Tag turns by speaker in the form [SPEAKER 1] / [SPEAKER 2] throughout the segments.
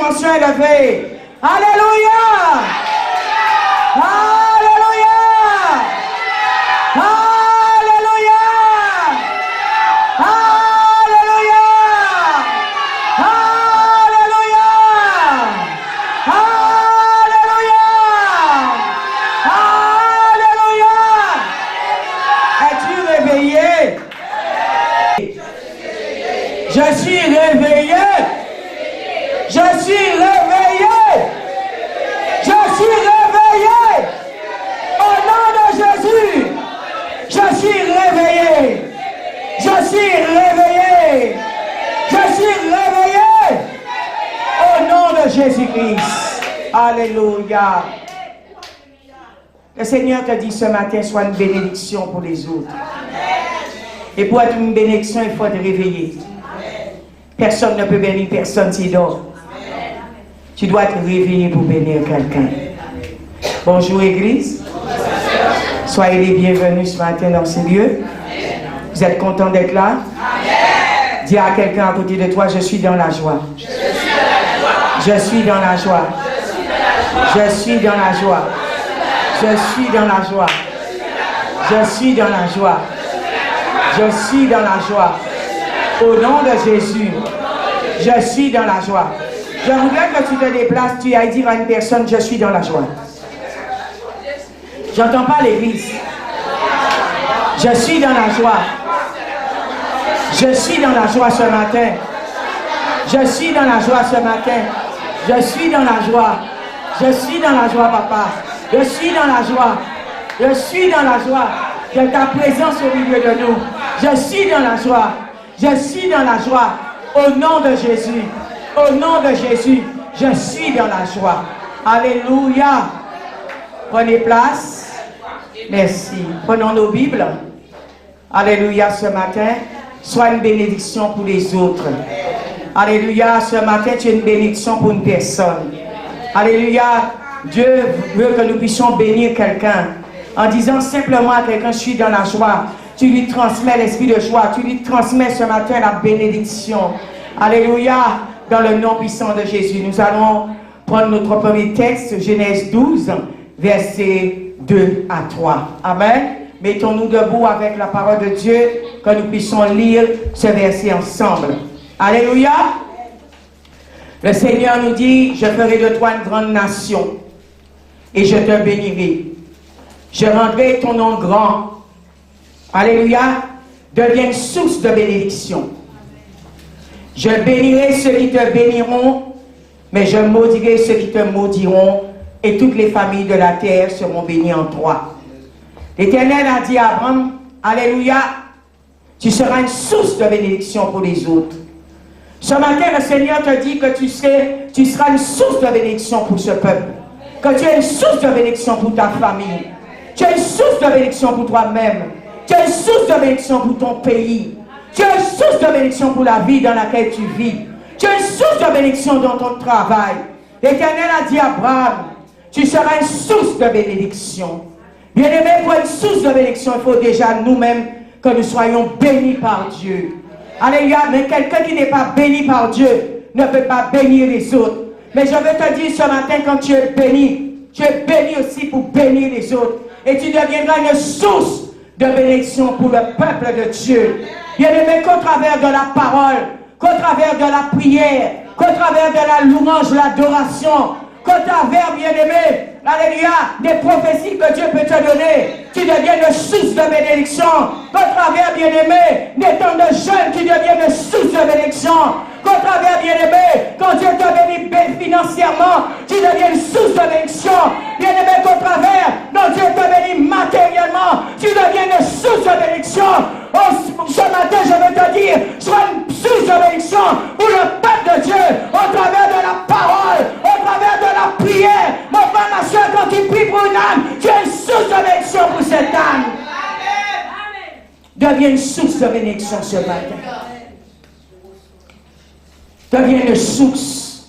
[SPEAKER 1] dimension élevée. Alléluia. Alléluia. Alléluia. Alléluia. Alléluia. Alléluia. Alléluia. Es-tu réveillé? Je suis réveillé. Je suis réveillé. Je suis réveillé. Au nom de Jésus. Je suis réveillé. Je suis réveillé. Je suis réveillé. Au nom de Jésus-Christ. Alléluia. Le Seigneur te dit ce matin, sois une bénédiction pour les autres. Et pour être une bénédiction, il faut te réveiller. Personne ne peut bénir personne s'il dort. Tu dois te réveiller pour bénir quelqu'un. Bonjour Église. Soyez les bienvenus ce matin dans ce lieu. Vous êtes content d'être là? Dis à quelqu'un à côté de toi, je suis dans la joie. Je suis dans la joie. Je suis dans la joie. Je suis dans la joie. Je suis dans la joie. Je suis dans la joie. Au nom de Jésus, je suis dans la joie. Je voudrais que tu te déplaces, tu ailles dire à une personne, je suis dans la joie. J'entends pas l'église. Je suis dans la joie. Je suis dans la joie ce matin. Je suis dans la joie ce matin. Je suis dans la joie. Je suis dans la joie, papa. Je suis dans la joie. Je suis dans la joie de ta présence au milieu de nous. Je suis dans la joie. Je suis dans la joie. Au nom de Jésus. Au nom de Jésus. Je suis dans la joie. Alléluia. Prenez place. Merci. Prenons nos Bibles. Alléluia ce matin. Sois une bénédiction pour les autres. Alléluia. Ce matin, tu es une bénédiction pour une personne. Alléluia. Dieu veut que nous puissions bénir quelqu'un. En disant simplement à quelqu'un, je suis dans la joie. Tu lui transmets l'esprit de joie. Tu lui transmets ce matin la bénédiction. Alléluia. Dans le nom puissant de Jésus. Nous allons prendre notre premier texte, Genèse 12, versets 2 à 3. Amen. Mettons-nous debout avec la parole de Dieu, que nous puissions lire ce verset ensemble. Alléluia. Le Seigneur nous dit, je ferai de toi une grande nation et je te bénirai. Je rendrai ton nom grand. Alléluia. Deviens une source de bénédiction. Je bénirai ceux qui te béniront, mais je maudirai ceux qui te maudiront, et toutes les familles de la terre seront bénies en toi. L'Éternel a dit à Abraham, alléluia, tu seras une source de bénédiction pour les autres. Ce matin, le Seigneur te dit que tu seras une source de bénédiction pour ce peuple. Que tu es une source de bénédiction pour ta famille. Tu es une source de bénédiction pour toi-même. Tu es une source de bénédiction pour ton pays. Tu es une source de bénédiction pour la vie dans laquelle tu vis. Tu es une source de bénédiction dans ton travail. L'Éternel a dit à Abraham, tu seras une source de bénédiction. Bien-aimé, pour une source de bénédiction, il faut déjà nous-mêmes que nous soyons bénis par Dieu. Alléluia, mais quelqu'un qui n'est pas béni par Dieu ne peut pas bénir les autres. Mais je veux te dire ce matin, quand tu es béni aussi pour bénir les autres. Et tu deviendras une source de bénédiction pour le peuple de Dieu. Bien-aimé, qu'au travers de la parole, qu'au travers de la prière, qu'au travers de la louange, l'adoration, qu'au travers, bien-aimé, alléluia, des prophéties que Dieu peut te donner, tu deviens une source de bénédiction. Qu'au travers, bien-aimé, des temps de jeûne, tu deviens une source de bénédiction. Qu'au travers, bien-aimé, quand Dieu te bénit financièrement, tu deviens une source de bénédiction. Bien-aimé, qu'au travers, quand Dieu te bénit matériellement, tu deviens une source de bénédiction. Ce matin, je veux te dire, sois une source de bénédiction pour le peuple de Dieu, au travers de la parole, au travers de la prière. Mon frère, ma soeur, quand tu pries pour une âme, tu es une source de bénédiction pour cette âme. Deviens une source de bénédiction ce matin. Deviens une source.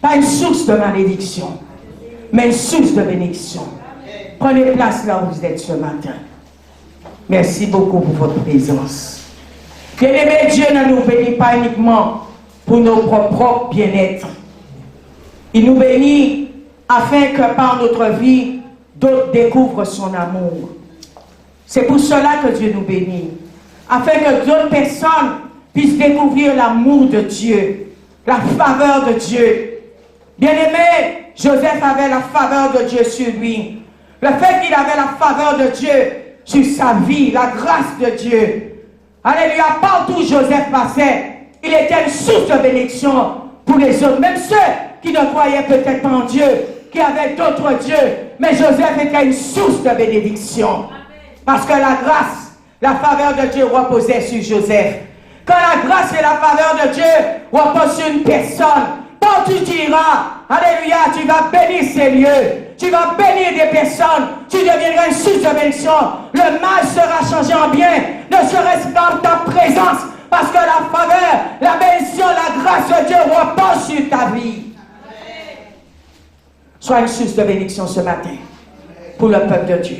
[SPEAKER 1] Pas une source de malédiction, mais une source de bénédiction. Prenez place là où vous êtes ce matin. Merci beaucoup pour votre présence. Bien-aimé, Dieu ne nous bénit pas uniquement pour notre propre bien-être. Il nous bénit afin que par notre vie, d'autres découvrent son amour. C'est pour cela que Dieu nous bénit, afin que d'autres personnes puissent découvrir l'amour de Dieu, la faveur de Dieu. Bien-aimé, Joseph avait la faveur de Dieu sur lui. Le fait qu'il avait la faveur de Dieu sur sa vie, la grâce de Dieu. Alléluia, partout où Joseph passait, il était une source de bénédiction pour les autres, même ceux qui ne croyaient peut-être pas en Dieu, qui avaient d'autres dieux. Mais Joseph était une source de bénédiction. Parce que la grâce, la faveur de Dieu reposait sur Joseph. Quand la grâce et la faveur de Dieu reposent sur une personne, quand tu iras, alléluia, tu vas bénir ces lieux, tu vas bénir des personnes, tu deviendras une source de bénédiction. Le mal sera changé en bien, ne serait-ce dans ta présence, parce que la faveur, la bénédiction, la grâce de Dieu repose sur ta vie. Sois une source de bénédiction ce matin pour le peuple de Dieu.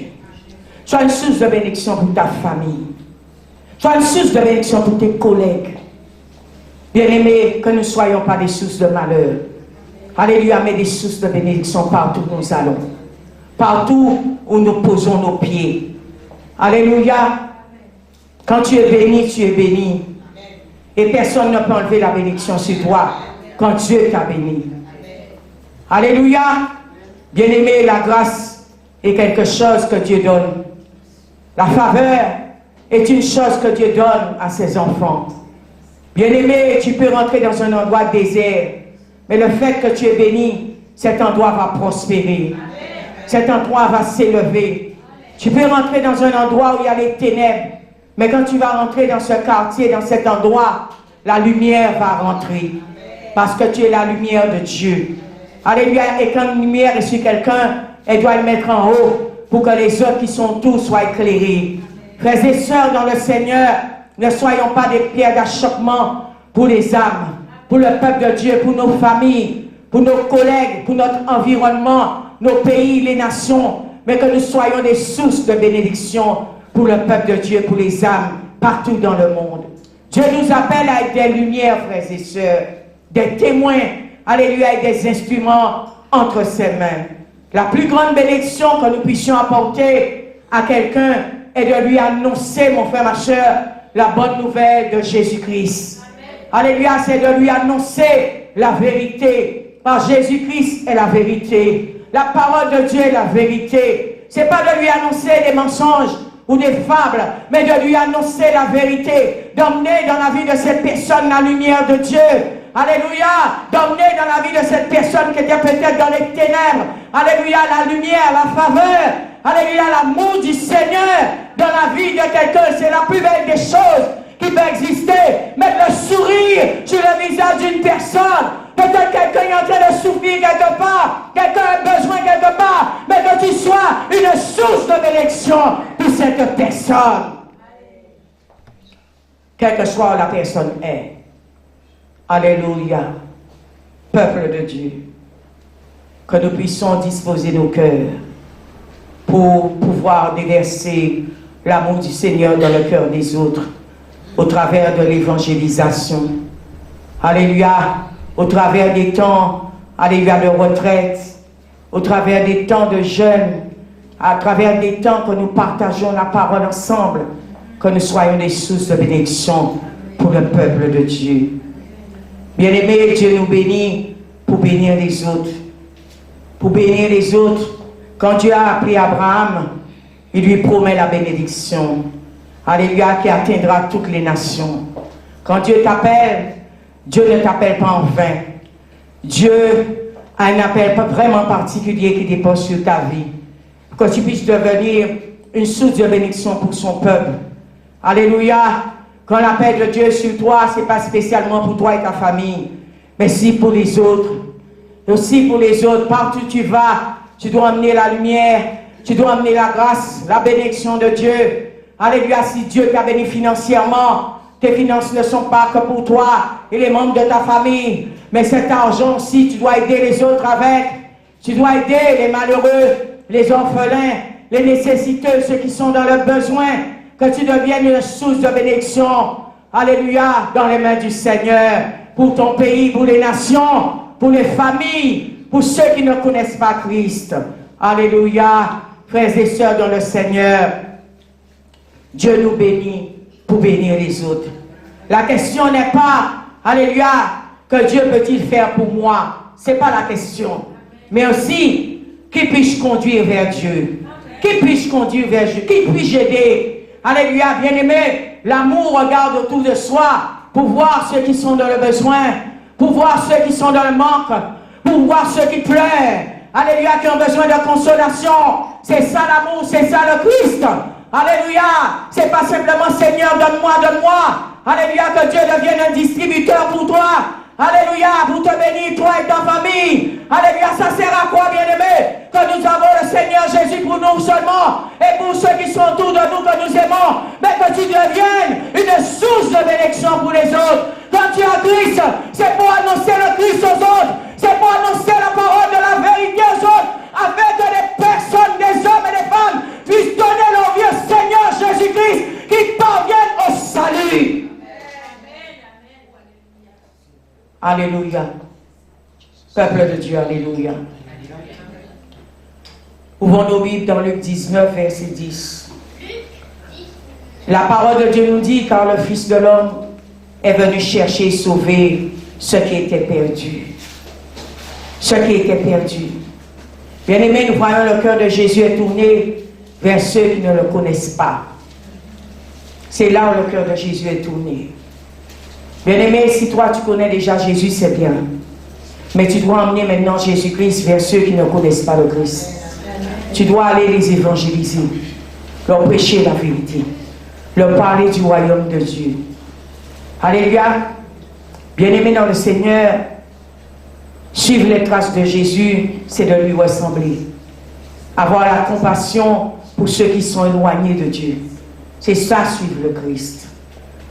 [SPEAKER 1] Sois une source de bénédiction pour ta famille. Sois une source de bénédiction pour tes collègues. Bien-aimés, que nous ne soyons pas des sources de malheur. Alléluia, mais des sources de bénédiction partout où nous allons. Partout où nous posons nos pieds. Alléluia. Quand tu es béni, tu es béni. Et personne ne peut enlever la bénédiction sur toi quand Dieu t'a béni. Alléluia. Bien-aimé, la grâce est quelque chose que Dieu donne. La faveur est une chose que Dieu donne à ses enfants. Bien-aimé, tu peux rentrer dans un endroit désert, mais le fait que tu es béni, cet endroit va prospérer. Cet endroit va s'élever. Tu peux rentrer dans un endroit où il y a les ténèbres, mais quand tu vas rentrer dans ce quartier, dans cet endroit, la lumière va rentrer. Parce que tu es la lumière de Dieu. Alléluia. Et quand une lumière est sur quelqu'un, elle doit le mettre en haut pour que les autres qui sont tous soient éclairés. Frères et sœurs dans le Seigneur, ne soyons pas des pierres d'achoppement pour les âmes, pour le peuple de Dieu, pour nos familles, pour nos collègues, pour notre environnement, nos pays, les nations, mais que nous soyons des sources de bénédiction pour le peuple de Dieu, pour les âmes, partout dans le monde. Dieu nous appelle à être des lumières, frères et sœurs, des témoins, alléluia, et des instruments entre ses mains. La plus grande bénédiction que nous puissions apporter à quelqu'un est de lui annoncer, mon frère, ma soeur, la bonne nouvelle de Jésus-Christ. Alléluia, c'est de lui annoncer la vérité. Par Jésus-Christ est la vérité. La parole de Dieu est la vérité. C'est pas de lui annoncer des mensonges ou des fables, mais de lui annoncer la vérité, d'emmener dans la vie de cette personne la lumière de Dieu. Alléluia, d'emmener dans la vie de cette personne qui était peut-être dans les ténèbres. Alléluia, la lumière, la faveur. Alléluia, l'amour du Seigneur dans la vie de quelqu'un. C'est la plus belle des choses qui peut exister. Mettre le sourire sur le visage d'une personne. Peut-être quelqu'un est en train de souffrir quelque part. Quelqu'un a besoin quelque part. Mais que tu sois une source de bénédiction pour cette personne. Quelle que soit la personne est. Alléluia. Peuple de Dieu. Que nous puissions disposer nos cœurs pour pouvoir déverser l'amour du Seigneur dans le cœur des autres au travers de l'évangélisation. Alléluia. Au travers des temps, alléluia, de retraite, au travers des temps de jeûne, à travers des temps que nous partageons la parole ensemble, que nous soyons des sources de bénédiction pour le peuple de Dieu. Bien-aimés, Dieu nous bénit pour bénir les autres. Pour bénir les autres. Quand Dieu a appelé Abraham, il lui promet la bénédiction. Alléluia, qui atteindra toutes les nations. Quand Dieu t'appelle, Dieu ne t'appelle pas en vain. Dieu a un appel vraiment particulier qui dépose sur ta vie. Pour que tu puisses devenir une source de bénédiction pour son peuple. Alléluia. Quand l'appel de Dieu sur toi, ce n'est pas spécialement pour toi et ta famille, mais si pour les autres. Aussi pour les autres, partout où tu vas, tu dois amener la lumière, tu dois amener la grâce, la bénédiction de Dieu. Alléluia, si Dieu t'a béni financièrement, tes finances ne sont pas que pour toi et les membres de ta famille, mais cet argent aussi, tu dois aider les autres avec. Tu dois aider les malheureux, les orphelins, les nécessiteux, ceux qui sont dans le besoin, que tu deviennes une source de bénédiction. Alléluia, dans les mains du Seigneur. pour ton pays, pour les nations, pour les familles, pour ceux qui ne connaissent pas Christ. Alléluia. Frères et sœurs dans le Seigneur, Dieu nous bénit pour bénir les autres. La question n'est pas, alléluia, que Dieu peut-il faire pour moi? Ce n'est pas la question. Mais aussi, qui puis-je conduire vers Dieu? Qui puis-je conduire vers Dieu? Qui puis-je aider? Alléluia, bien-aimé, l'amour regarde autour de soi pour voir ceux qui sont dans le besoin, pour voir ceux qui sont dans le manque, pour voir ceux qui pleurent. Alléluia, qui ont besoin de consolation. C'est ça l'amour, c'est ça le Christ. Alléluia, c'est pas simplement Seigneur, donne-moi, donne-moi. Alléluia, que Dieu devienne un distributeur pour toi. Alléluia, pour te bénir, toi et ta famille. Alléluia, ça sert à quoi, bien-aimé? Que nous avons le Seigneur Jésus pour nous seulement et pour ceux qui sont autour de nous, que nous aimons. Mais que tu deviennes une source de bénédiction pour les autres. Quand tu as Christ, c'est pour annoncer le Christ aux autres. C'est pour annoncer la parole de la vérité aux autres. Afin que les personnes, des hommes et des femmes puissent donner leur vie au Seigneur Jésus-Christ qui parviennent au salut. Alléluia. Peuple de Dieu, alléluia. Ouvrons nos Bibles dans Luc 19, verset 10. La parole de Dieu nous dit, car le Fils de l'homme est venu chercher et sauver ce qui était perdu. Ce qui était perdu. Bien-aimés, nous voyons le cœur de Jésus est tourné vers ceux qui ne le connaissent pas. C'est là où le cœur de Jésus est tourné. Bien-aimé, si toi tu connais déjà Jésus, c'est bien. Mais tu dois emmener maintenant Jésus-Christ vers ceux qui ne connaissent pas le Christ. Tu dois aller les évangéliser, leur prêcher la vérité, leur parler du royaume de Dieu. Alléluia. Bien-aimé dans le Seigneur, suivre les traces de Jésus, c'est de lui ressembler. Avoir la compassion pour ceux qui sont éloignés de Dieu. C'est ça, suivre le Christ.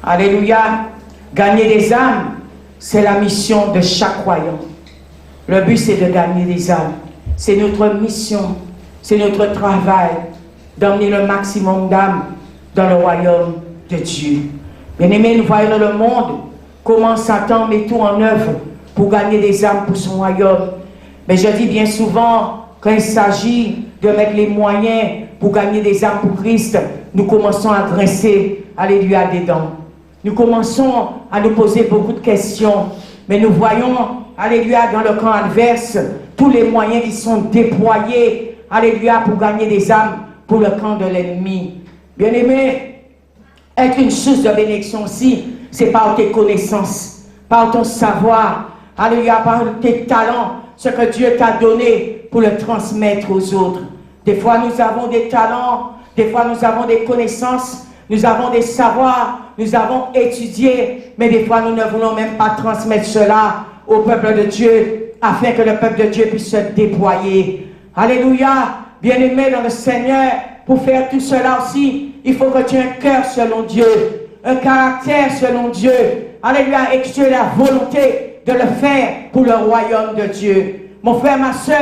[SPEAKER 1] Alléluia. Gagner des âmes, c'est la mission de chaque croyant. Le but, c'est de gagner des âmes. C'est notre mission, c'est notre travail d'emmener le maximum d'âmes dans le royaume de Dieu. Bien-aimés, nous voyons dans le monde comment Satan met tout en œuvre pour gagner des âmes pour son royaume. Mais je dis bien souvent, quand il s'agit de mettre les moyens pour gagner des âmes pour Christ, nous commençons à grincer, alléluia, des dents. Nous commençons à nous poser beaucoup de questions, mais nous voyons, alléluia, dans le camp adverse, tous les moyens qui sont déployés, alléluia, pour gagner des âmes pour le camp de l'ennemi. Bien-aimé, être une source de bénédiction aussi, c'est par tes connaissances, par ton savoir, alléluia, par tes talents, ce que Dieu t'a donné pour le transmettre aux autres. Des fois, nous avons des talents, des fois, nous avons des connaissances, nous avons des savoirs, nous avons étudié, mais des fois nous ne voulons même pas transmettre cela au peuple de Dieu, afin que le peuple de Dieu puisse se déployer. Alléluia, bien-aimé dans le Seigneur, pour faire tout cela aussi, il faut que tu aies un cœur selon Dieu, un caractère selon Dieu. Alléluia, et que tu aies la volonté de le faire pour le royaume de Dieu. Mon frère, ma soeur,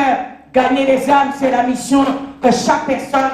[SPEAKER 1] gagner les âmes, c'est la mission que chaque personne,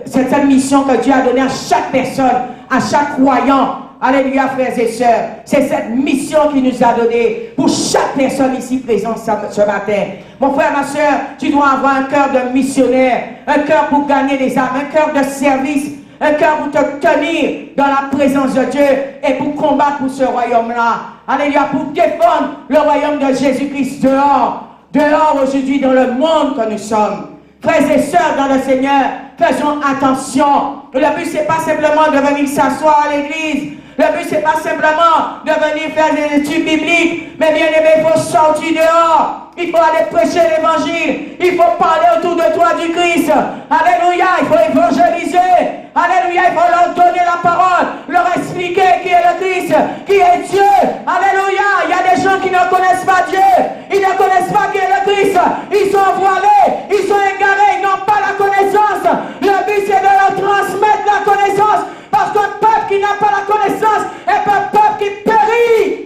[SPEAKER 1] c'est cette mission que Dieu a donnée à chaque personne, à chaque croyant. Alléluia, frères et sœurs. C'est cette mission qu'il nous a donnée pour chaque personne ici présente ce matin. Mon frère, ma soeur, tu dois avoir un cœur de missionnaire, un cœur pour gagner des âmes, un cœur de service, un cœur pour te tenir dans la présence de Dieu et pour combattre pour ce royaume-là. Alléluia, pour défendre le royaume de Jésus-Christ dehors aujourd'hui dans le monde que nous sommes. Frères et sœurs dans le Seigneur, faisons attention. Le but, ce n'est pas simplement de venir s'asseoir à l'église. Le but, ce n'est pas simplement de venir faire des études bibliques. Mais bien aimé, il faut sortir dehors. Il faut aller prêcher l'évangile. Il faut parler autour de toi du Christ. Alléluia, il faut évangéliser. Alléluia, il faut leur donner la parole. Leur expliquer qui est le Christ, qui est Dieu. Alléluia, il y a des gens qui ne connaissent pas Dieu. Ils ne connaissent pas qui est le Christ. Ils sont voilés, ils sont égarés, ils n'ont pas la connaissance. Le but, c'est de leur transmettre la connaissance. Parce qu'un peuple qui n'a pas la connaissance est un peuple qui périt.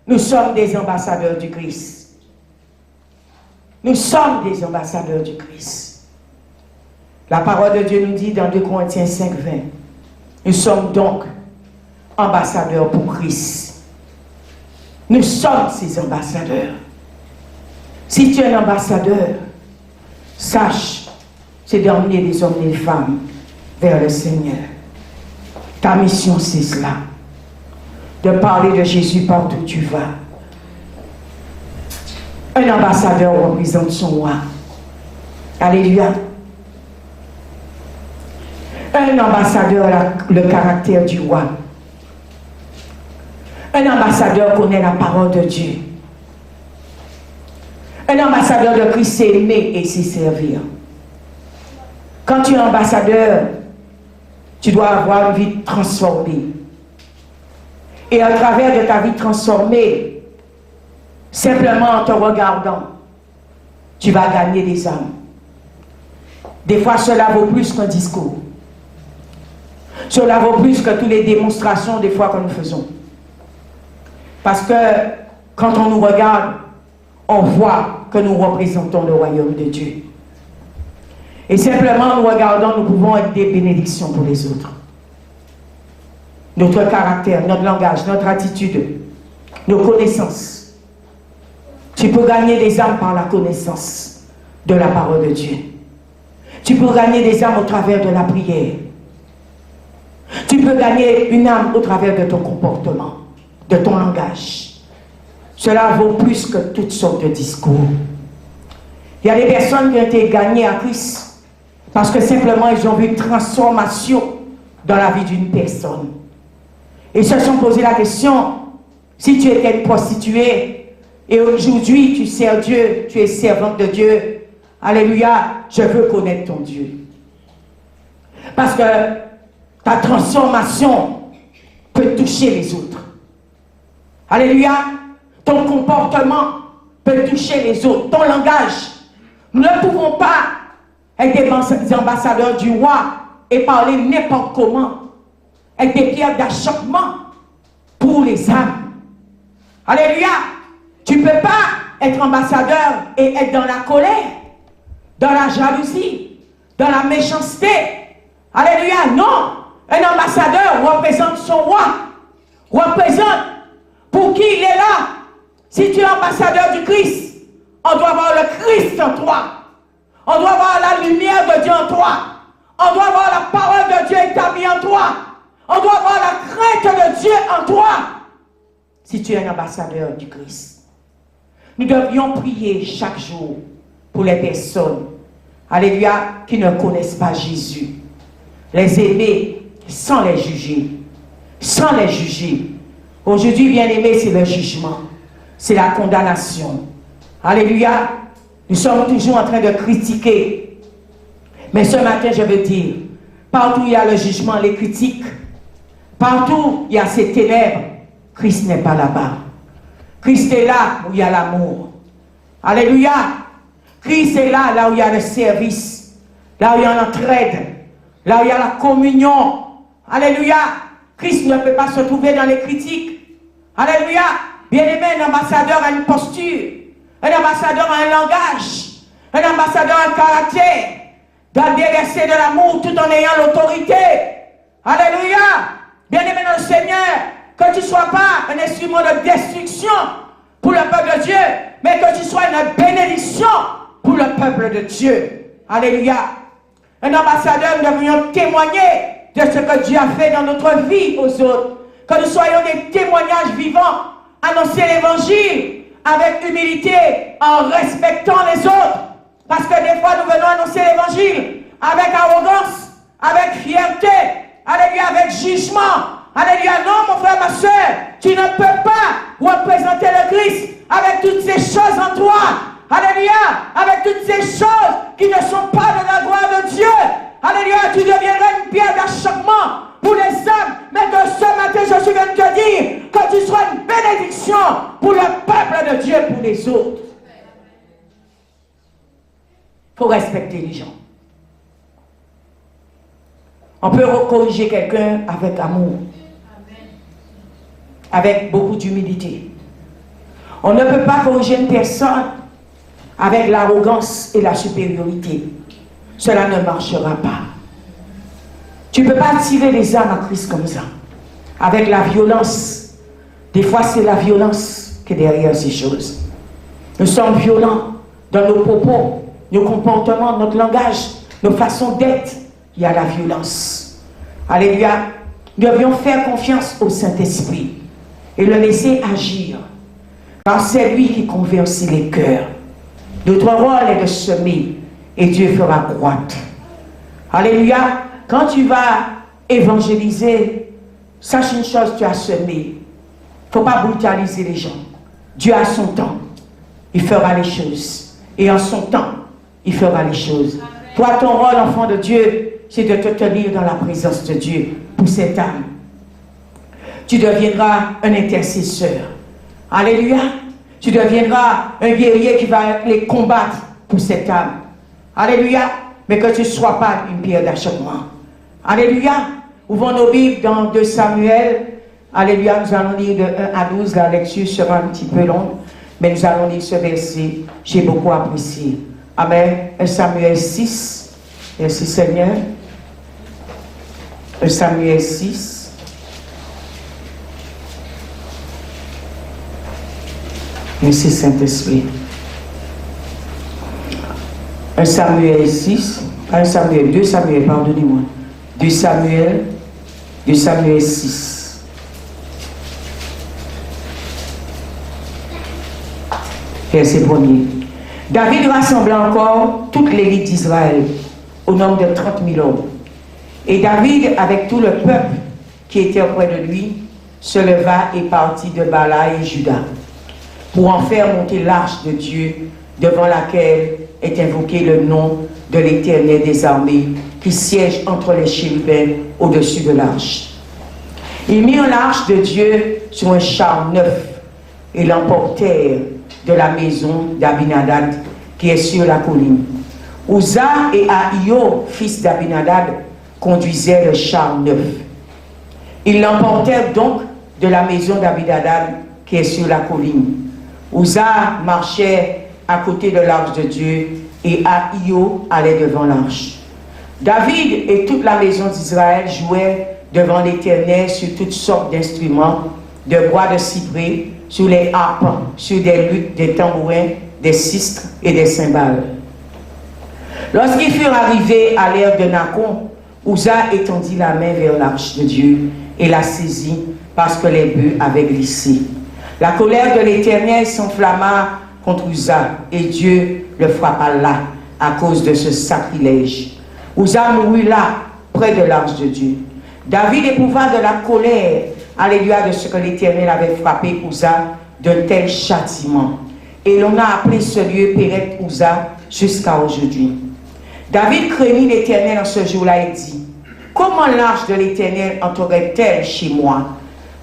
[SPEAKER 1] Nous sommes des ambassadeurs du Christ. Nous sommes des ambassadeurs du Christ. La parole de Dieu nous dit dans 2 Corinthiens 5, 20. Nous sommes donc ambassadeurs pour Christ. Nous sommes ces ambassadeurs. Si tu es un ambassadeur, sache, c'est d'emmener des hommes et des femmes vers le Seigneur. Ta mission, c'est cela. De parler de Jésus partout où tu vas. Un ambassadeur représente son roi. Alléluia. Un ambassadeur a le caractère du roi. Un ambassadeur connaît la parole de Dieu. Un ambassadeur de Christ sait aimer et sait servir. Quand tu es ambassadeur, tu dois avoir une vie transformée. Et à travers de ta vie transformée, simplement en te regardant, tu vas gagner des âmes. Des fois, cela vaut plus qu'un discours. Cela vaut plus que toutes les démonstrations des fois que nous faisons. Parce que quand on nous regarde, on voit que nous représentons le royaume de Dieu. Et simplement en nous regardant, nous pouvons être des bénédictions pour les autres. Notre caractère, notre langage, notre attitude, nos connaissances. Tu peux gagner des âmes par la connaissance de la parole de Dieu. Tu peux gagner des âmes au travers de la prière. Tu peux gagner une âme au travers de ton comportement, de ton langage. Cela vaut plus que toutes sortes de discours. Il y a des personnes qui ont été gagnées à Christ parce que simplement ils ont vu une transformation dans la vie d'une personne. Ils se sont posé la question, si tu étais une prostituée et aujourd'hui tu sers Dieu, tu es servante de Dieu, alléluia, je veux connaître ton Dieu. Parce que ta transformation peut toucher les autres. Alléluia, ton comportement peut toucher les autres, ton langage. Nous ne pouvons pas être des ambassadeurs du roi et parler n'importe comment, avec des pierres d'achoppement pour les âmes. Alléluia, tu ne peux pas être ambassadeur et être dans la colère, dans la jalousie, dans la méchanceté. Alléluia, non. Un ambassadeur représente son roi, représente pour qui il est là. Si tu es ambassadeur du Christ, on doit avoir le Christ en toi. On doit avoir la lumière de Dieu en toi. On doit avoir la parole de Dieu établie en toi. On doit avoir la crainte de Dieu en toi. Si tu es un ambassadeur du Christ. Nous devrions prier chaque jour pour les personnes, alléluia, qui ne connaissent pas Jésus. Les aimer sans les juger. Sans les juger. Aujourd'hui, bien aimé, c'est le jugement. C'est la condamnation. Alléluia. Nous sommes toujours en train de critiquer. Mais ce matin, je veux dire, partout où il y a le jugement, les critiques, partout où il y a ces ténèbres, Christ n'est pas là-bas. Christ est là où il y a l'amour. Alléluia. Christ est là, là où il y a le service, là où il y a l'entraide, là où il y a la communion. Alléluia. Christ ne peut pas se trouver dans les critiques. Alléluia. Bien-aimé, un ambassadeur a une posture. Un ambassadeur a un langage. Un ambassadeur a un caractère. Doit déverser de l'amour tout en ayant l'autorité. Alléluia. Bien-aimé dans le Seigneur, que tu ne sois pas un instrument de destruction pour le peuple de Dieu, mais que tu sois une bénédiction pour le peuple de Dieu. Alléluia. Un ambassadeur, nous devrions témoigner de ce que Dieu a fait dans notre vie aux autres. Que nous soyons des témoignages vivants. Annoncer l'évangile avec humilité, en respectant les autres. Parce que des fois, nous venons annoncer l'évangile avec arrogance, avec fierté, alléluia, avec jugement. Alléluia, non, mon frère, ma soeur, tu ne peux pas représenter le Christ avec toutes ces choses en toi. Alléluia, avec toutes ces choses qui ne sont pas de la gloire de Dieu. Alléluia, tu deviendras une pierre d'achoppement pour les hommes. Mais que ce matin, je suis venu te dire que tu sois une bénédiction pour le peuple de Dieu, pour les autres. Il faut respecter les gens. On peut corriger quelqu'un avec amour, avec beaucoup d'humilité. On ne peut pas corriger une personne avec l'arrogance et la supériorité. Cela ne marchera pas. Tu ne peux pas attirer les âmes à Christ comme ça. avec la violence. Des fois, c'est la violence qui est derrière ces choses. Nous sommes violents dans nos propos, nos comportements, notre langage, nos façons d'être. Il y a la violence. Alléluia. Nous devions faire confiance au Saint-Esprit et le laisser agir. Car c'est lui qui convertit les cœurs. Notre rôle est de semer et Dieu fera croître. Alléluia. Quand tu vas évangéliser, sache une chose, tu as semé. Il ne faut pas brutaliser les gens. Dieu a son temps. Il fera les choses. Et en son temps, il fera les choses. Toi, ton rôle, enfant de Dieu, c'est de te tenir dans la présence de Dieu pour cette âme. Tu deviendras un intercesseur. Alléluia. Tu deviendras un guerrier qui va les combattre pour cette âme. Alléluia. Mais que tu ne sois pas une pierre d'achoppement. Alléluia. Ouvrons nos Bibles dans 2 Samuel. Alléluia. Nous allons lire de 1 à 12. La lecture sera un petit peu longue. Mais nous allons lire ce verset. J'ai beaucoup apprécié. Amen. 1 Samuel 6. Merci Seigneur. 1 Samuel 6. Merci Saint-Esprit. 1 Samuel 6. 1 Samuel, 2 Samuel, pardonnez-moi. 2 Samuel 6. Verset 1er. David rassembla encore toute l'élite d'Israël au nombre de 30 000 hommes. Et David, avec tout le peuple qui était auprès de lui, se leva et partit de Bala et Juda pour en faire monter l'arche de Dieu devant laquelle est invoqué le nom de l'Éternel des armées qui siège entre les chérubins au-dessus de l'arche. Ils mirent l'arche de Dieu sur un char neuf et l'emportèrent de la maison d'Abinadab qui est sur la colline. Uza et Ahio, fils d'Abinadab, conduisaient le char neuf. Ils l'emportèrent donc de la maison d'Abinadab qui est sur la colline. Uza marchait à côté de l'arche de Dieu et Ahio allait devant l'arche. David et toute la maison d'Israël jouaient devant l'Éternel sur toutes sortes d'instruments, de bois de cyprès, sur les harpes, sur des luttes, des tambourins, des sistres et des cymbales. Lorsqu'ils furent arrivés à l'ère de Nacon, Uza étendit la main vers l'arche de Dieu et la saisit parce que les bœufs avaient glissé. La colère de l'Éternel s'enflamma contre Uza et Dieu le frappa là à cause de ce sacrilège. Uza mourut là, près de l'arche de Dieu. David éprouva de la colère, alléluia, de ce que l'Éternel avait frappé Uza d'un tel châtiment. Et l'on a appelé ce lieu Péret Uza jusqu'à aujourd'hui. David craignit l'Éternel en ce jour-là et dit: comment l'arche de l'Éternel entrerait-elle chez moi?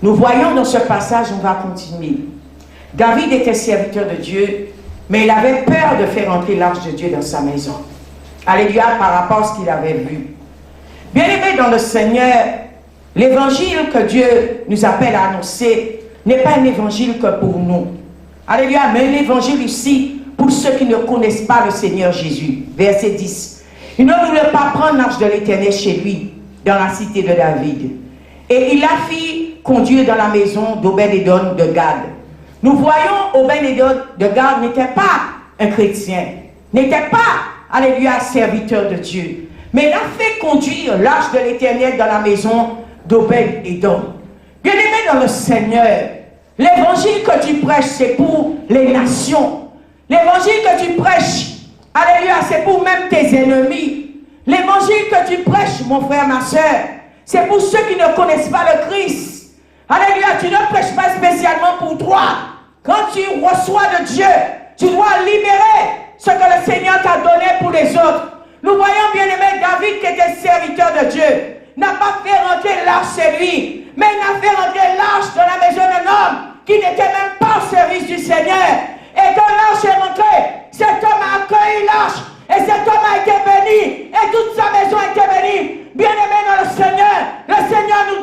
[SPEAKER 1] Nous voyons dans ce passage, on va continuer. David était serviteur de Dieu, mais il avait peur de faire entrer l'arche de Dieu dans sa maison. Alléluia, par rapport à ce qu'il avait vu. Bien-aimés dans le Seigneur, l'évangile que Dieu nous appelle à annoncer n'est pas un évangile que pour nous. Alléluia, mais un évangile ici pour ceux qui ne connaissent pas le Seigneur Jésus. Verset 10. Il ne voulait pas prendre l'arche de l'Éternel chez lui, dans la cité de David. Et il la fit conduire dans la maison d'Obed-Édom de Gad. Nous voyons Obed-Édom de Gad n'était pas un chrétien, n'était pas, alléluia, serviteur de Dieu. Mais il a fait conduire l'arche de l'Éternel dans la maison d'Obed-Édom. Bien-aimé dans le Seigneur, l'évangile que tu prêches, c'est pour les nations. L'évangile que tu prêches, alléluia, c'est pour même tes ennemis. L'évangile que tu prêches, mon frère, ma soeur, c'est pour ceux qui ne connaissent pas le Christ. Alléluia, tu ne prêches pas spécialement pour toi. Quand tu reçois de Dieu, tu dois libérer ce que le Seigneur t'a donné pour les autres. Nous voyons bien aimé David qui était serviteur de Dieu, n'a pas fait rentrer l'arche chez lui, mais il a fait rentrer l'arche dans la maison d'un homme qui n'était même pas au service du Seigneur. Et quand l'arche est rentrée, cet homme a accueilli l'arche, et cet homme a été béni, et toute sa maison a été bénie. Bien-aimé dans le Seigneur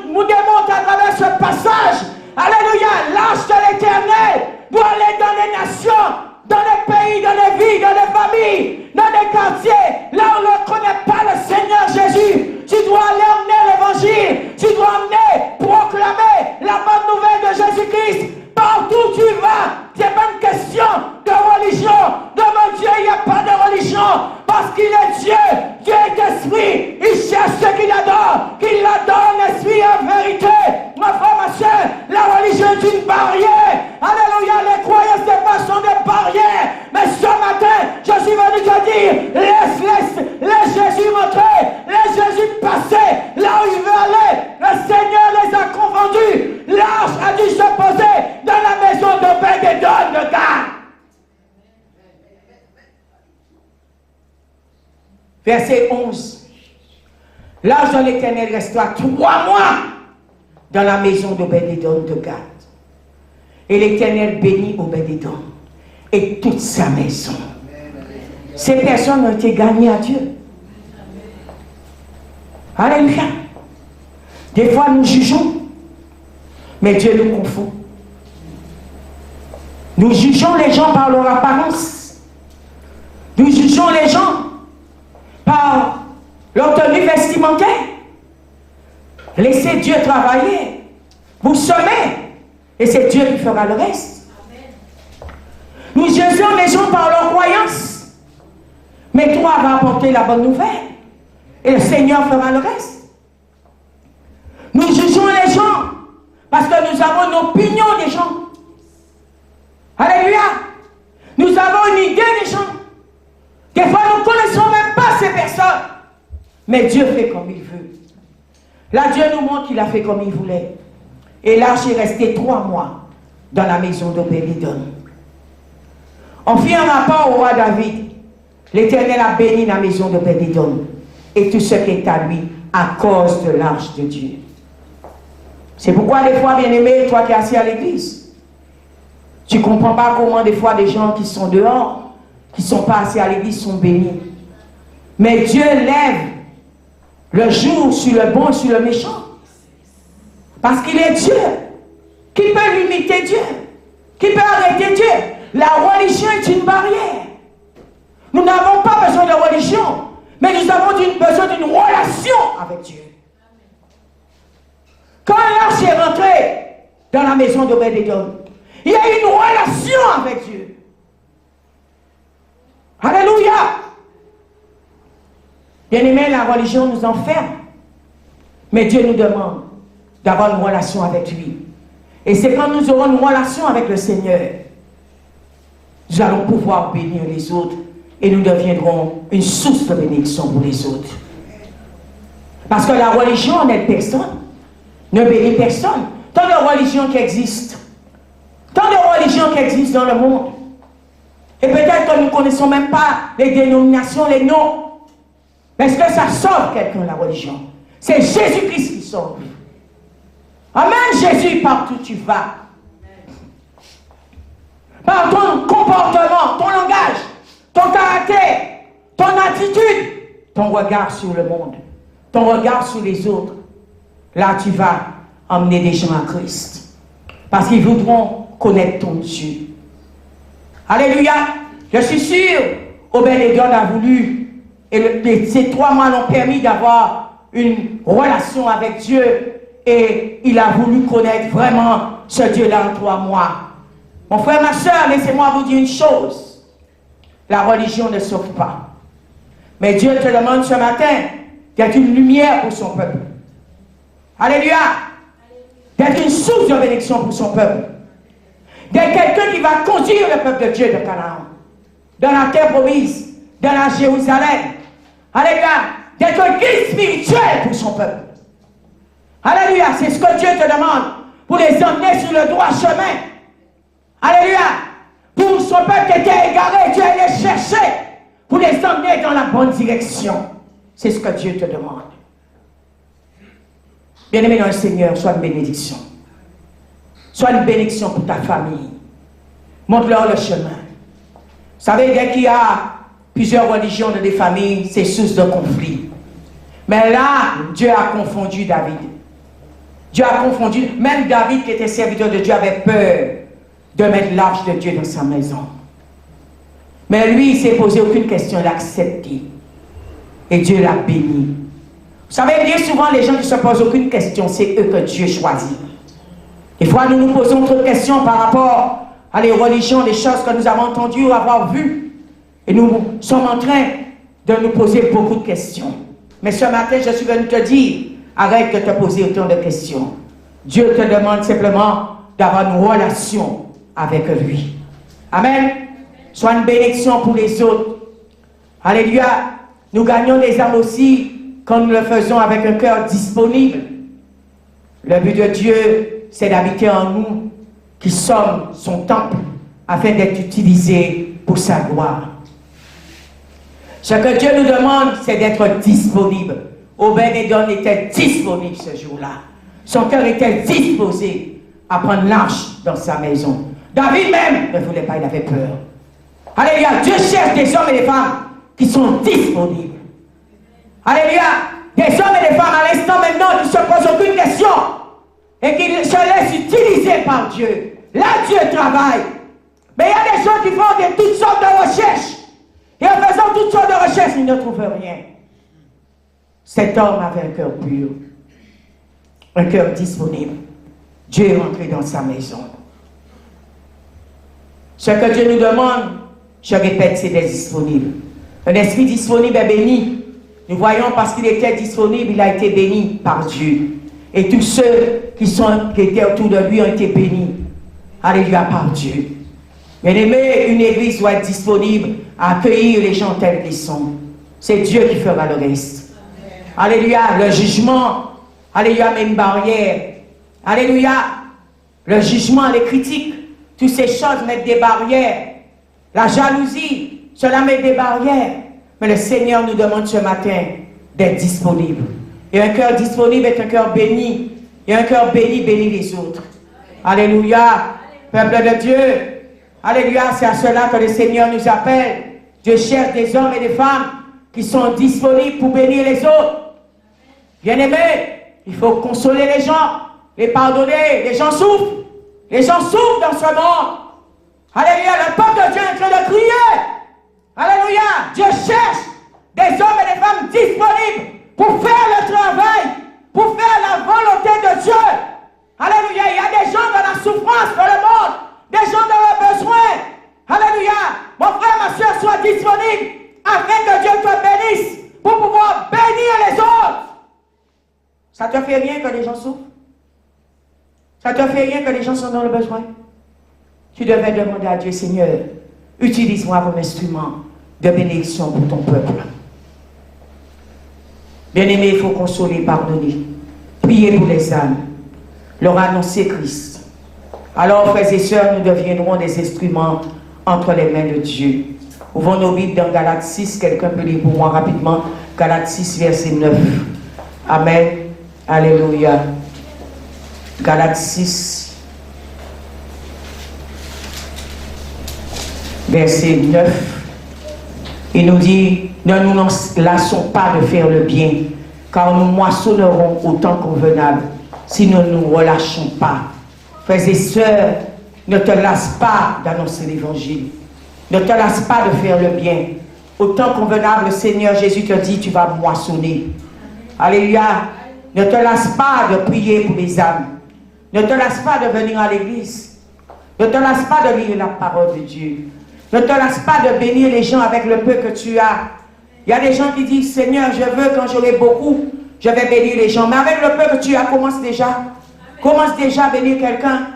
[SPEAKER 1] nous démontre à travers ce passage, alléluia, l'arche de l'Éternel doit aller dans les nations, dans les pays, dans les villes, dans les familles, dans les quartiers, là où on ne connaît pas le Seigneur Jésus. Tu dois aller emmener l'évangile. Tu dois emmener, proclamer la bonne nouvelle de Jésus-Christ. Partout où tu vas, ce n'est pas une question de religion. De mon Dieu, il n'y a pas de religion. Parce qu'il est Dieu. Dieu est esprit. Il cherche ceux qui l'adorent. Qu'il l'adore en esprit et en vérité. Ma frère, ma soeur, la religion est une barrière. Alléluia, les croyances des pas sont des barrières. Mais ce matin, je suis venu te dire, laisse Jésus montrer, laisse Jésus passer là où il veut aller. Le Seigneur les a confondus. L'arche a dû se poser dans la maison d'Obed-Édom de Gad. Verset 11. L'arche de l'Éternel restera 3 mois dans la maison d'Obed-Édom de Gad. Et l'Éternel bénit Obed-Édom et toute sa maison. Ces personnes ont été gagnées à Dieu. Alléluia. Des fois nous jugeons, mais Dieu nous confond. Nous jugeons les gens par leur apparence. Nous jugeons les gens par leur tenue vestimentaire. Laissez Dieu travailler. Vous semez, et c'est Dieu qui fera le reste. Nous jugeons les gens par leurs croyances. Mais toi vas apporter la bonne nouvelle. Et le Seigneur fera le reste. Nous jugeons les gens parce que nous avons une opinion des gens. Alléluia. Nous avons une idée des gens. Des fois, nous ne connaissons même pas ces personnes. Mais Dieu fait comme il veut. Là, Dieu nous montre qu'il a fait comme il voulait. Et l'arche est restée 3 mois dans la maison d'Obed-Édom. On fit un rapport au roi David. L'Éternel a béni la maison d'Obed-Édom et tout ce qui est à lui à cause de l'arche de Dieu. C'est pourquoi des fois, bien-aimé, toi qui es assis à l'église, tu ne comprends pas comment des fois des gens qui sont dehors, qui ne sont pas assis à l'église, sont bénis. Mais Dieu lève le jour sur le bon et sur le méchant. Parce qu'il est Dieu. Qui peut limiter Dieu? Qui peut arrêter Dieu? La religion est une barrière. Nous n'avons pas besoin de religion, mais nous avons besoin d'une relation avec Dieu. Quand l'arche est rentrée dans la maison d'Obed-Édom, il y a une relation avec Dieu. Alléluia. Bien-aimé, la religion nous enferme. Mais Dieu nous demande d'avoir une relation avec lui. Et c'est quand nous aurons une relation avec le Seigneur, nous allons pouvoir bénir les autres et nous deviendrons une source de bénédiction pour les autres. Parce que la religion n'aide personne, ne bénit personne. Tant de religions qui existent, tant de religions qui existent dans le monde. Et peut-être que nous ne connaissons même pas les dénominations, les noms. Mais est-ce que ça sauve quelqu'un, la religion? C'est Jésus-Christ qui sauve. Amen, Jésus, partout où tu vas. Par ton comportement, ton langage, ton caractère, ton attitude, ton regard sur le monde, ton regard sur les autres. Là, tu vas emmener des gens à Christ. Parce qu'ils voudront connaître ton Dieu. Alléluia. Je suis sûr, Obed-Édom a voulu, et ces 3 mois l'ont permis d'avoir une relation avec Dieu. Et il a voulu connaître vraiment ce Dieu-là en 3 mois. Mon frère, ma soeur, laissez-moi vous dire une chose. La religion ne sauve pas. Mais Dieu te demande ce matin d'être une lumière pour son peuple. Alléluia. D'être une source de bénédiction pour son peuple. D'être quelqu'un qui va conduire le peuple de Dieu de Canaan. Dans la terre promise. Dans la Jérusalem. Alléluia. D'être un guide spirituel pour son peuple. Alléluia. C'est ce que Dieu te demande. Pour les emmener sur le droit chemin. Alléluia. Pour son peuple qui était égaré, Dieu allait les chercher. Pour les emmener dans la bonne direction. C'est ce que Dieu te demande. Bien-aimé dans le Seigneur, sois une bénédiction. Sois une bénédiction pour ta famille. Montre-leur le chemin. Vous savez, dès qu'il y a plusieurs religions dans des familles, c'est source de conflit. Mais là, Dieu a confondu David. Dieu a confondu, même David qui était serviteur de Dieu avait peur de mettre l'arche de Dieu dans sa maison. Mais lui, il ne s'est posé aucune question, il a accepté. Et Dieu l'a béni. Vous Vous savez, bien souvent, les gens qui ne se posent aucune question, c'est eux que Dieu choisit. Des fois, nous nous posons trop de questions par rapport à les religions, des choses que nous avons entendues ou avoir vues. Et nous sommes en train de nous poser beaucoup de questions. Mais ce matin, je suis venu te dire, arrête de te poser autant de questions. Dieu te demande simplement d'avoir une relation avec lui. Amen. Sois une bénédiction pour les autres. Alléluia. Nous gagnons des âmes aussi quand nous le faisons avec un cœur disponible. Le but de Dieu, c'est d'habiter en nous, qui sommes son temple, afin d'être utilisés pour sa gloire. Ce que Dieu nous demande, c'est d'être disponible. Obed-Édom était disponible ce jour-là. Son cœur était disposé à prendre l'arche dans sa maison. David même ne voulait pas, il avait peur. Alléluia, Dieu cherche des hommes et des femmes qui sont disponibles. Alléluia, des hommes et des femmes à l'instant maintenant qui ne se posent aucune question et qui se laissent utiliser par Dieu. Là, Dieu travaille. Mais il y a des gens qui font toutes sortes de recherches. Et en faisant toutes sortes de recherches, ils ne trouvent rien. Cet homme avait un cœur pur, un cœur disponible. Dieu est rentré dans sa maison. Ce que Dieu nous demande, je répète, c'est d'être disponible. Un esprit disponible est béni. Nous voyons parce qu'il était disponible, il a été béni par Dieu. Et tous ceux qui étaient autour de lui ont été bénis. Alléluia, par Dieu. Bien-aimé, une église doit être disponible à accueillir les gens tels qu'ils sont. C'est Dieu qui fera le reste. Alléluia, le jugement, alléluia, met une barrière. Alléluia, le jugement, les critiques, toutes ces choses mettent des barrières. La jalousie, cela met des barrières. Mais le Seigneur nous demande ce matin d'être disponible. Et un cœur disponible est un cœur béni. Et un cœur béni bénit les autres. Alléluia, peuple de Dieu. Alléluia, c'est à cela que le Seigneur nous appelle. Dieu cherche des hommes et des femmes qui sont disponibles pour bénir les autres. Bien-aimés, il faut consoler les gens, les pardonner. Les gens souffrent. Les gens souffrent dans ce monde. Alléluia, le peuple de Dieu est en train de crier. Alléluia, Dieu cherche des hommes et des femmes disponibles pour faire le travail, pour faire la volonté de Dieu. Alléluia, il y a des gens dans la souffrance dans le monde, des gens dans le besoin. Alléluia, mon frère, ma soeur, sois disponible afin que Dieu te bénisse pour pouvoir bénir les autres. Ça te fait rien que les gens souffrent? Ça te fait rien que les gens sont dans le besoin? Tu devais demander à Dieu, Seigneur, utilise-moi comme instrument de bénédiction pour ton peuple. Bien-aimé, il faut consoler, pardonner, prier pour les âmes, leur annoncer Christ. Alors, frères et sœurs, nous deviendrons des instruments entre les mains de Dieu. Ouvrons nos Bibles dans Galates 6, quelqu'un peut lire pour moi rapidement, Galates 6, verset 9. Amen. Alléluia. Galates 6, verset 9. Il nous dit, ne nous lassons pas de faire le bien, car nous moissonnerons au temps convenable, si nous ne nous relâchons pas. Frères et sœurs, ne te lasse pas d'annoncer l'évangile. Ne te lasse pas de faire le bien. Au temps convenable, le Seigneur Jésus te dit, tu vas moissonner. Alléluia. Ne te lasse pas de prier pour les âmes. Ne te lasse pas de venir à l'église. Ne te lasse pas de lire la parole de Dieu. Ne te lasse pas de bénir les gens avec le peu que tu as. Il y a des gens qui disent, Seigneur, je veux, quand j'aurai beaucoup, je vais bénir les gens. Mais avec le peu que tu as, commence déjà. Commence déjà à bénir quelqu'un.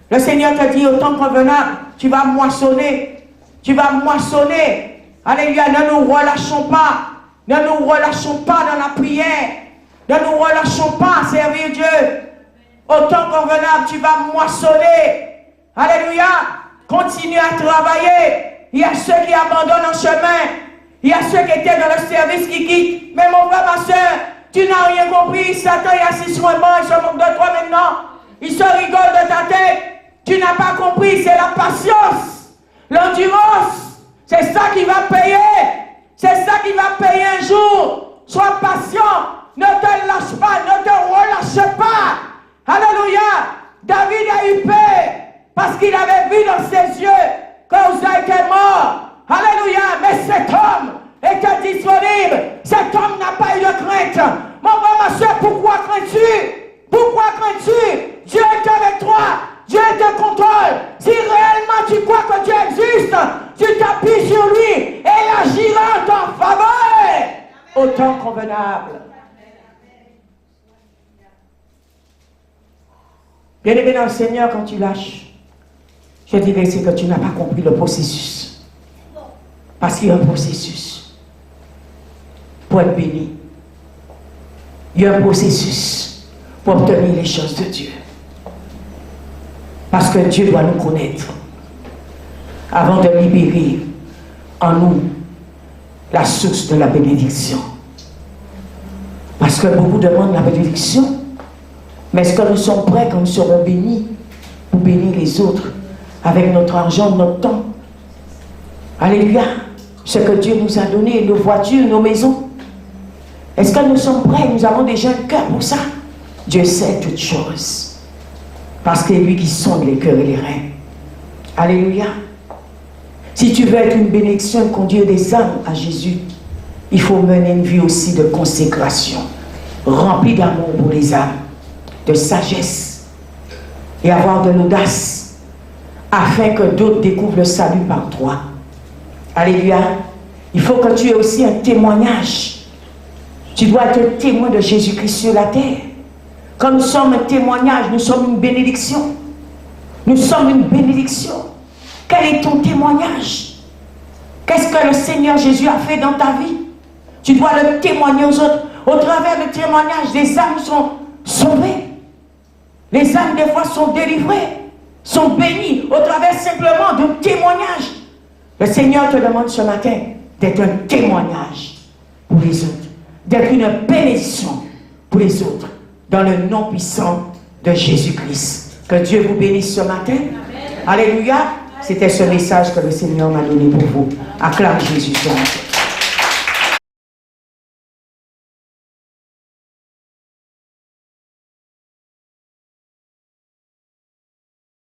[SPEAKER 1] Le Seigneur te dit, au temps convenable, tu vas moissonner. Tu vas moissonner. Alléluia, ne nous relâchons pas. Ne nous relâchons pas dans la prière. Ne nous relâchons pas à servir Dieu. Au temps convenable, tu vas moissonner. Alléluia. Continue à travailler. Il y a ceux qui abandonnent en chemin. Il y a ceux qui étaient dans le service qui quittent. Mais mon frère, ma soeur, tu n'as rien compris. Satan est assis sur un banc. Il se moque de toi maintenant. Il se rigole de ta tête. Tu n'as pas compris. C'est la patience. L'endurance. C'est ça qui va payer. C'est ça qui va payer un jour. Sois patient. Ne te lâche pas. Ne te relâche pas. Alléluia. David a eu peur. Parce qu'il avait vu dans ses yeux qu'Ouza était mort. Alléluia. Mais cet homme était disponible. Cet homme n'a pas eu de crainte. Mon frère, impardonnable. Bien-aimé dans le Seigneur, quand tu lâches, je dirais c'est que tu n'as pas compris le processus. Parce qu'il y a un processus pour être béni. Il y a un processus pour obtenir les choses de Dieu. Parce que Dieu doit nous connaître avant de libérer en nous la source de la bénédiction. Parce que beaucoup demandent la bénédiction, mais est-ce que nous sommes prêts quand nous serons bénis pour bénir les autres avec notre argent, notre temps? Alléluia. Ce que Dieu nous a donné, nos voitures, nos maisons. Est-ce que nous sommes prêts? Nous avons déjà un cœur pour ça. Dieu sait toutes choses. Parce que c'est lui qui sonde les cœurs et les reins. Alléluia. Si tu veux être une bénédiction et conduire des âmes à Jésus, il faut mener une vie aussi de consécration, remplie d'amour pour les âmes, de sagesse et avoir de l'audace afin que d'autres découvrent le salut par toi. Alléluia. Il faut que tu aies aussi un témoignage. Tu dois être un témoin de Jésus-Christ sur la terre. Quand nous sommes un témoignage, nous sommes une bénédiction. Nous sommes une bénédiction. Quel est ton témoignage? Qu'est-ce que le Seigneur Jésus a fait dans ta vie? Tu dois le témoigner aux autres. Au travers du témoignage, les âmes sont sauvées. Les âmes, des fois, sont délivrées, sont bénies au travers simplement d'un témoignage. Le Seigneur te demande ce matin d'être un témoignage pour les autres, d'être une bénédiction pour les autres, dans le nom puissant de Jésus-Christ. Que Dieu vous bénisse ce matin. Amen. Alléluia. C'était ce message que le Seigneur m'a donné pour vous. Acclame Jésus ce matin.